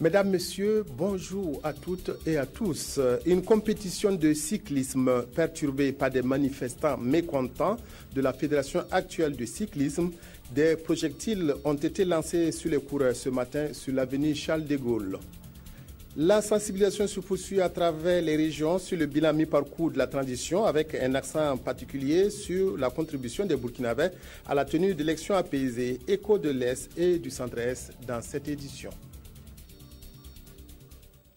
Mesdames, Messieurs, bonjour à toutes et à tous. Une compétition de cyclisme perturbée par des manifestants mécontents de la Fédération actuelle de cyclisme. Des projectiles ont été lancés sur les coureurs ce matin sur l'avenue Charles de Gaulle. La sensibilisation se poursuit à travers les régions sur le bilan mi-parcours de la transition avec un accent particulier sur la contribution des Burkinabés à la tenue d'élections apaisées, écho de l'Est et du Centre-Est dans cette édition.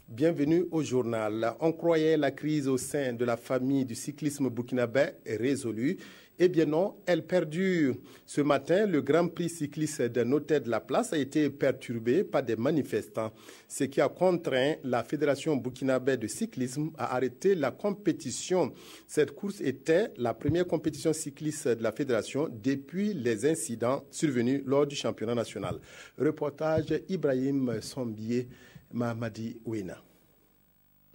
Bienvenue au journal. On croyait la crise au sein de la famille du cyclisme burkinabé résolue. Eh bien non, elle perdure. Ce matin, le Grand Prix cycliste d'un hôtel de la place a été perturbé par des manifestants, ce qui a contraint la Fédération burkinabé de cyclisme à arrêter la compétition. Cette course était la première compétition cycliste de la Fédération depuis les incidents survenus lors du championnat national. Reportage Ibrahim Sombié, Mahamadi Ouena.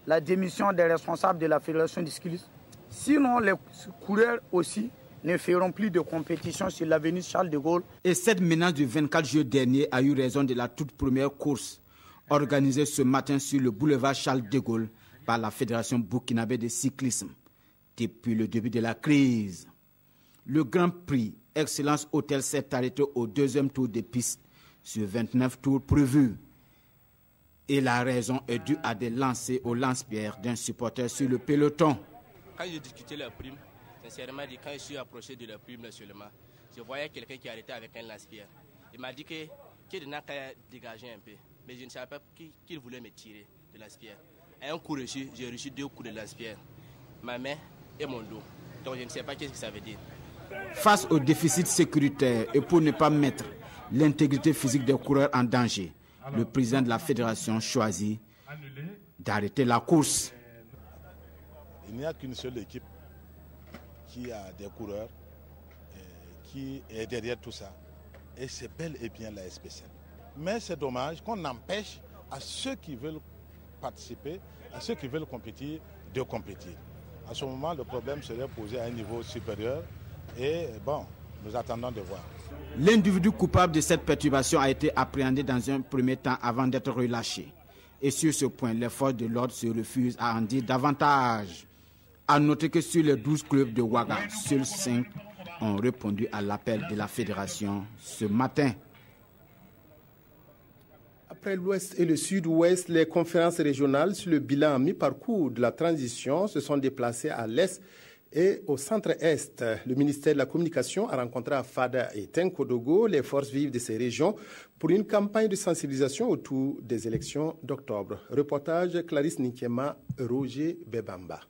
La démission des responsables de la Fédération du cyclisme. Sinon, les coureurs aussi ne feront plus de compétition sur l'avenue Charles de Gaulle. Et cette menace du 24 juillet dernier a eu raison de la toute première course organisée ce matin sur le boulevard Charles de Gaulle par la Fédération burkinabé de cyclisme depuis le début de la crise. Le Grand Prix Excellence Hôtel s'est arrêté au deuxième tour de piste sur 29 tours prévus. Et la raison est due à des lancers au lance-pierre d'un supporter sur le peloton. Quand j'ai discuté la prime, sincèrement, quand je suis approché de la prime seulement, je voyais quelqu'un qui arrêtait avec un lance-pierre. Il m'a dit qu'il n'a qu'à dégager un peu. Mais je ne savais pas qu'il voulait me tirer de lance-pierre. À un coup reçu, j'ai reçu 2 coups de lance-pierre. Ma main et mon dos. Donc je ne sais pas ce que ça veut dire. Face au déficit sécuritaire et pour ne pas mettre l'intégrité physique des coureurs en danger, le président de la fédération choisit d'arrêter la course. Il n'y a qu'une seule équipe qui a des coureurs qui est derrière tout ça. Et c'est bel et bien la SPCL. Mais c'est dommage qu'on empêche à ceux qui veulent participer, à ceux qui veulent compétir, de compétir. À ce moment, le problème serait posé à un niveau supérieur. Et bon, nous attendons de voir. L'individu coupable de cette perturbation a été appréhendé dans un premier temps avant d'être relâché. Et sur ce point, les forces de l'ordre se refusent à en dire davantage. À noter que sur les 12 clubs de Ouaga, seuls 5 ont répondu à l'appel de la fédération ce matin. Après l'Ouest et le Sud-Ouest, les conférences régionales sur le bilan mi-parcours de la transition se sont déplacées à l'Est et au Centre-Est. Le ministère de la Communication a rencontré à Fada et Tenkodogo les forces vives de ces régions pour une campagne de sensibilisation autour des élections d'octobre. Reportage Clarisse Nikema, Roger Bebamba.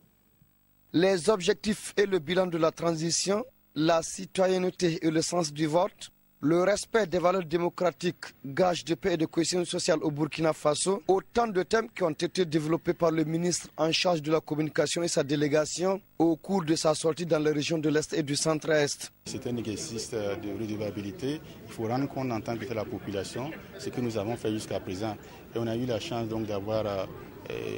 Les objectifs et le bilan de la transition, la citoyenneté et le sens du vote, le respect des valeurs démocratiques, gage de paix et de cohésion sociale au Burkina Faso, autant de thèmes qui ont été développés par le ministre en charge de la communication et sa délégation au cours de sa sortie dans les régions de l'Est et du Centre-Est. C'est un exercice de redevabilité. Il faut rendre compte en tant que la population ce que nous avons fait jusqu'à présent. Et on a eu la chance donc d'avoir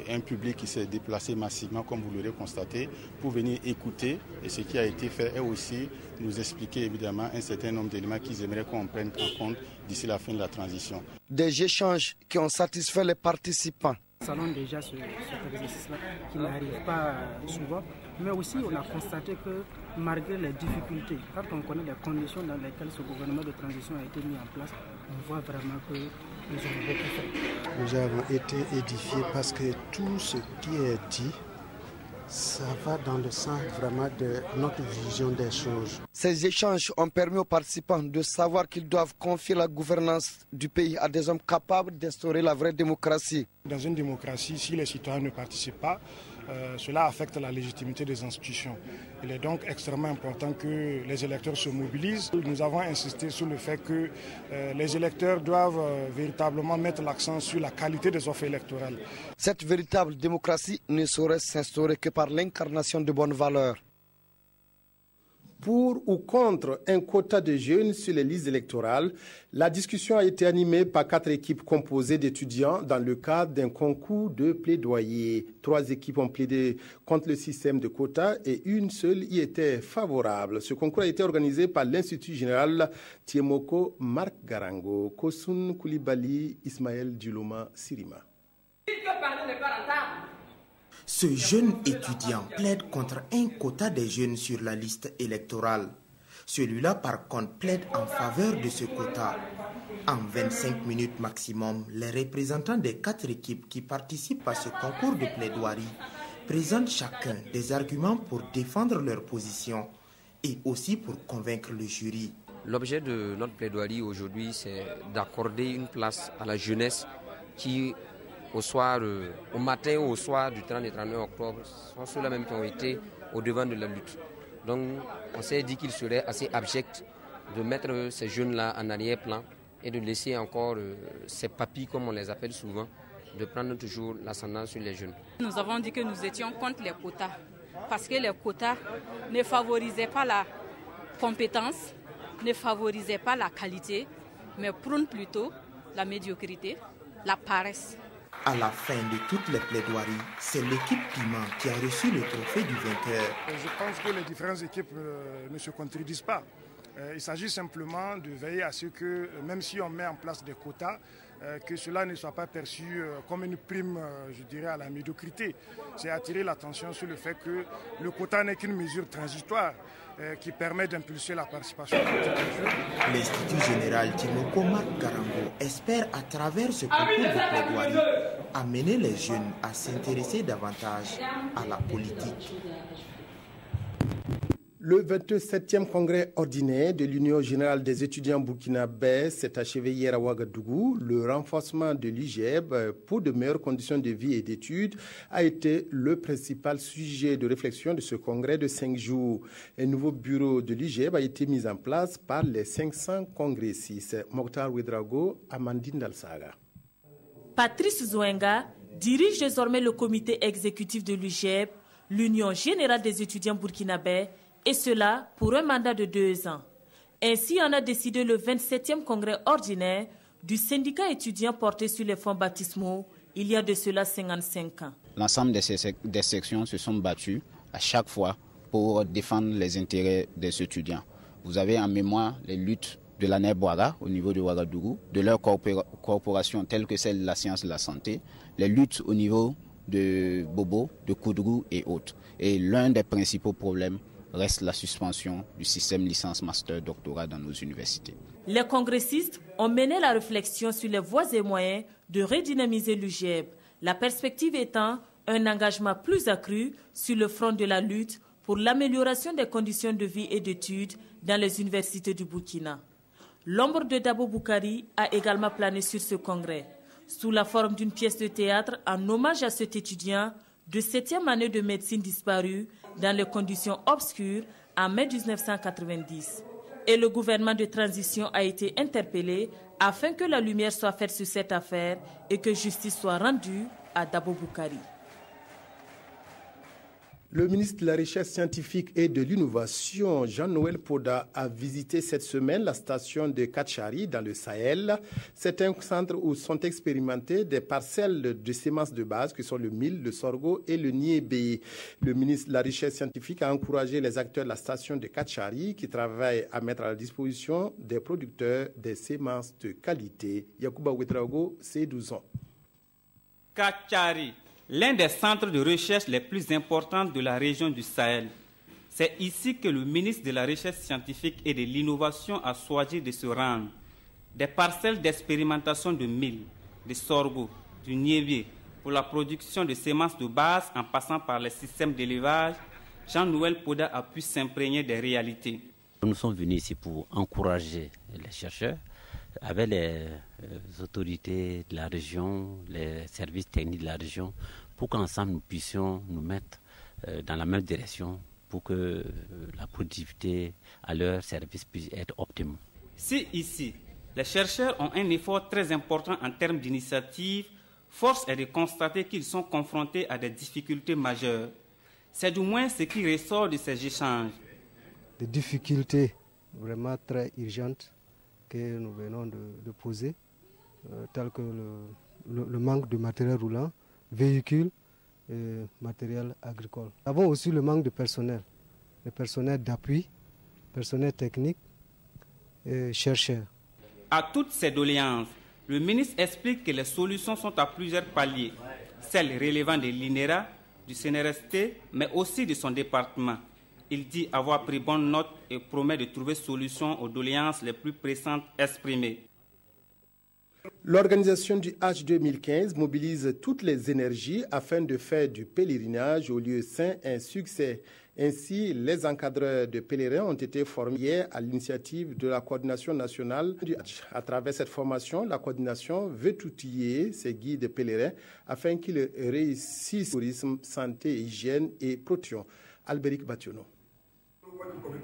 un public qui s'est déplacé massivement, comme vous l'aurez constaté, pour venir écouter et ce qui a été fait et aussi nous expliquer évidemment un certain nombre d'éléments qu'ils aimeraient qu'on prenne en compte d'ici la fin de la transition. Des échanges qui ont satisfait les participants. Nous allons déjà cet exercice-là qui n'arrive pas souvent, mais aussi on a constaté que malgré les difficultés, quand on connaît les conditions dans lesquelles ce gouvernement de transition a été mis en place, on voit vraiment que nous avons beaucoup fait. Nous avons été édifiés parce que tout ce qui est dit, ça va dans le sens vraiment de notre vision des choses. Ces échanges ont permis aux participants de savoir qu'ils doivent confier la gouvernance du pays à des hommes capables d'instaurer la vraie démocratie. Dans une démocratie, si les citoyens ne participent pas, cela affecte la légitimité des institutions. Il est donc extrêmement important que les électeurs se mobilisent. Nous avons insisté sur le fait que les électeurs doivent véritablement mettre l'accent sur la qualité des offres électorales. Cette véritable démocratie ne saurait s'instaurer que par l'incarnation de bonnes valeurs. Pour ou contre un quota de jeunes sur les listes électorales, la discussion a été animée par 4 équipes composées d'étudiants dans le cadre d'un concours de plaidoyer. 3 équipes ont plaidé contre le système de quotas et une seule y était favorable. Ce concours a été organisé par l'Institut général Tiemoko Marc Garango, Kosun Koulibaly, Ismaël Duloma Sirima. Ce jeune étudiant plaide contre un quota des jeunes sur la liste électorale. Celui-là, par contre, plaide en faveur de ce quota. En 25 minutes maximum, les représentants des 4 équipes qui participent à ce concours de plaidoirie présentent chacun des arguments pour défendre leur position et aussi pour convaincre le jury. L'objet de notre plaidoirie aujourd'hui, c'est d'accorder une place à la jeunesse qui, au matin ou au soir du 30 et 31 octobre, sont ceux-là même qui ont été au devant de la lutte. Donc on s'est dit qu'il serait assez abject de mettre ces jeunes-là en arrière-plan et de laisser encore ces papis, comme on les appelle souvent, de prendre toujours l'ascendant sur les jeunes. Nous avons dit que nous étions contre les quotas, parce que les quotas ne favorisaient pas la compétence, ne favorisaient pas la qualité, mais prônent plutôt la médiocrité, la paresse. À la fin de toutes les plaidoiries, c'est l'équipe Piment qui a reçu le trophée du vainqueur. Je pense que les différentes équipes ne se contredisent pas. Il s'agit simplement de veiller à ce que, même si on met en place des quotas, que cela ne soit pas perçu comme une prime, je dirais, à la médiocrité. C'est attirer l'attention sur le fait que le quota n'est qu'une mesure transitoire qui permet d'impulser la participation. L'Institut général Timoko Marc Garango espère à travers ce concours de plaidoirie amener les jeunes à s'intéresser davantage à la politique. Le 27e congrès ordinaire de l'Union générale des étudiants burkinabés s'est achevé hier à Ouagadougou. Le renforcement de l'UGEB pour de meilleures conditions de vie et d'études a été le principal sujet de réflexion de ce congrès de 5 jours. Un nouveau bureau de l'UGEB a été mis en place par les 500 congressistes. Mokhtar Ouedraogo, Amandine Dalsaga. Patrice Zouenga dirige désormais le comité exécutif de l'UGEB, l'Union générale des étudiants burkinabés, et cela pour un mandat de 2 ans. Ainsi en a décidé le 27e congrès ordinaire du syndicat étudiant porté sur les fonds baptismaux il y a de cela 55 ans. L'ensemble des sections se sont battues à chaque fois pour défendre les intérêts des étudiants. Vous avez en mémoire les luttes de l'ANER Bouaga au niveau de Ouagadougou, de leurs corporations telles que celle de la science et de la santé, les luttes au niveau de Bobo, de Koudrou et autres. Et l'un des principaux problèmes reste la suspension du système licence, master, doctorat dans nos universités. Les congressistes ont mené la réflexion sur les voies et moyens de redynamiser l'UGEB, la perspective étant un engagement plus accru sur le front de la lutte pour l'amélioration des conditions de vie et d'études dans les universités du Burkina. L'ombre de Dabo Boukari a également plané sur ce congrès, sous la forme d'une pièce de théâtre en hommage à cet étudiant de 7e année de médecine disparu dans les conditions obscures en mai 1990. Et le gouvernement de transition a été interpellé afin que la lumière soit faite sur cette affaire et que justice soit rendue à Dabo Boukari. Le ministre de la Recherche scientifique et de l'Innovation, Jean-Noël Poda, a visité cette semaine la station de Katchari dans le Sahel. C'est un centre où sont expérimentées des parcelles de semences de base que sont le mil, le sorgho et le niébé. Le ministre de la Recherche scientifique a encouragé les acteurs de la station de Katchari qui travaillent à mettre à la disposition des producteurs des semences de qualité. Yacouba Ouedraogo, c'est 12 ans. Katchari, l'un des centres de recherche les plus importants de la région du Sahel. C'est ici que le ministre de la Recherche scientifique et de l'Innovation a choisi de se rendre. Des parcelles d'expérimentation de mil, de sorgho, du niébé pour la production de semences de base en passant par les systèmes d'élevage, Jean-Noël Poda a pu s'imprégner des réalités. Nous sommes venus ici pour encourager les chercheurs avec les autorités de la région, les services techniques de la région, pour qu'ensemble nous puissions nous mettre dans la même direction pour que la productivité à leur service puisse être optimale. Si ici, les chercheurs ont un effort très important en termes d'initiative, force est de constater qu'ils sont confrontés à des difficultés majeures. C'est du moins ce qui ressort de ces échanges. des difficultés vraiment très urgentes que nous venons de poser, telles que le manque de matériel roulant, véhicules et matériel agricole. Nous avons aussi le manque de personnel, le personnel d'appui, personnel technique et chercheurs. À toutes ces doléances, le ministre explique que les solutions sont à plusieurs paliers, celles relevant de l'INERA, du CNRST, mais aussi de son département. Il dit avoir pris bonne note et promet de trouver solution aux doléances les plus pressantes exprimées. L'organisation du Hajj 2015 mobilise toutes les énergies afin de faire du pèlerinage au lieu saint un succès. Ainsi, les encadreurs de pèlerins ont été formés hier à l'initiative de la coordination nationale du Hajj. À travers cette formation, la coordination veut outiller ses guides pèlerins afin qu'ils réussissent tourisme, santé, hygiène et protection. Albéric Bationo.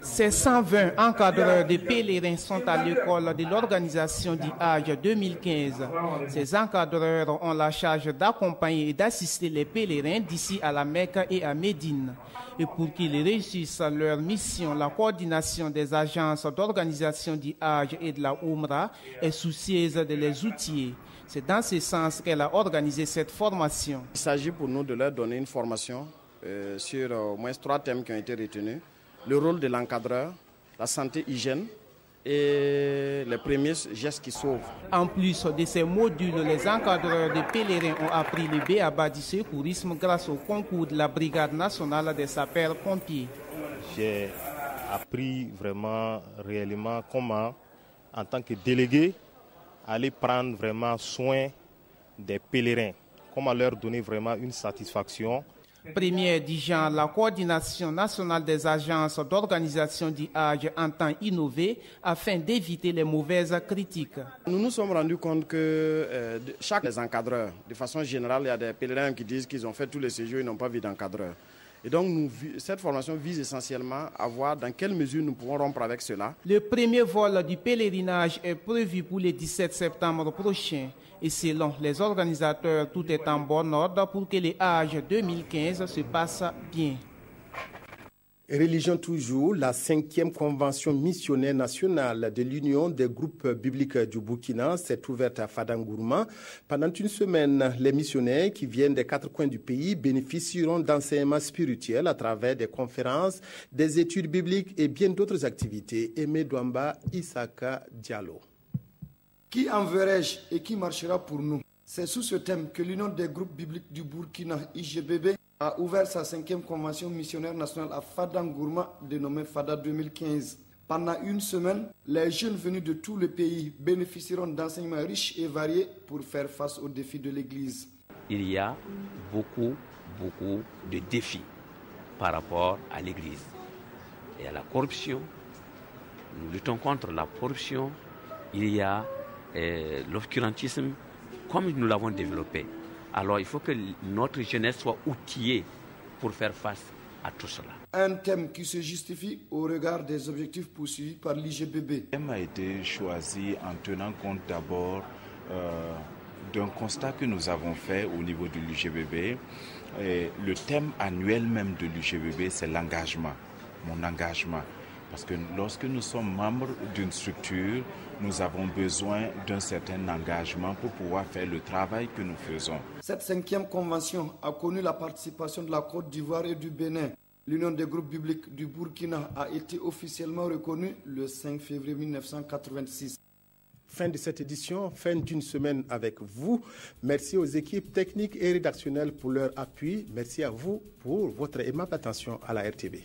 Ces 120 encadreurs de pèlerins sont à l'école de l'organisation du Hajj 2015. Ces encadreurs ont la charge d'accompagner et d'assister les pèlerins d'ici à la Mecque et à Médine. Et pour qu'ils réussissent leur mission, la coordination des agences d'organisation du Hajj et de la Oumra est soucieuse de les outiller. C'est dans ce sens qu'elle a organisé cette formation. Il s'agit pour nous de leur donner une formation sur au moins 3 thèmes qui ont été retenus. Le rôle de l'encadreur, la santé, hygiène et les premiers gestes qui sauvent. En plus de ces modules, les encadreurs de pèlerins ont appris le b.a.-ba du secourisme grâce au concours de la Brigade nationale des sapeurs-pompiers. J'ai appris vraiment, réellement comment, en tant que délégué, aller prendre vraiment soin des pèlerins, comment leur donner vraiment une satisfaction. Première du genre, la coordination nationale des agences d'organisation du Hajj entend innover afin d'éviter les mauvaises critiques. Nous nous sommes rendus compte que chaque encadreur, de façon générale, il y a des pèlerins qui disent qu'ils ont fait tous les séjours et n'ont pas vu d'encadreur. Et donc, cette formation vise essentiellement à voir dans quelle mesure nous pouvons rompre avec cela. Le premier vol du pèlerinage est prévu pour le 17 septembre prochain. Et selon les organisateurs, tout est en bon ordre pour que le Hajj 2015 se passe bien. Religion toujours, la 5e convention missionnaire nationale de l'Union des groupes bibliques du Burkina s'est ouverte à Fadangourma. Pendant une semaine, les missionnaires qui viennent des 4 coins du pays bénéficieront d'enseignements spirituels à travers des conférences, des études bibliques et bien d'autres activités. Aimé Douamba Isaka Diallo. Qui enverrai-je et qui marchera pour nous? C'est sous ce thème que l'Union des groupes bibliques du Burkina, IGBB, a ouvert sa 5e convention missionnaire nationale à Fadangourma, dénommée FADA 2015. Pendant une semaine, les jeunes venus de tout le pays bénéficieront d'enseignements riches et variés pour faire face aux défis de l'Église. Il y a beaucoup de défis par rapport à l'Église. Il y a la corruption, nous luttons contre la corruption, il y a l'obscurantisme, comme nous l'avons développé. Alors il faut que notre jeunesse soit outillée pour faire face à tout cela. Un thème qui se justifie au regard des objectifs poursuivis par l'IGBB. Le thème a été choisi en tenant compte d'abord d'un constat que nous avons fait au niveau de l'IGBB. Le thème annuel même de l'IGBB, c'est l'engagement, mon engagement. Parce que lorsque nous sommes membres d'une structure, nous avons besoin d'un certain engagement pour pouvoir faire le travail que nous faisons. Cette 5e convention a connu la participation de la Côte d'Ivoire et du Bénin. L'Union des groupes bibliques du Burkina a été officiellement reconnue le 5 février 1986. Fin de cette édition, fin d'une semaine avec vous. Merci aux équipes techniques et rédactionnelles pour leur appui. Merci à vous pour votre aimable attention à la RTB.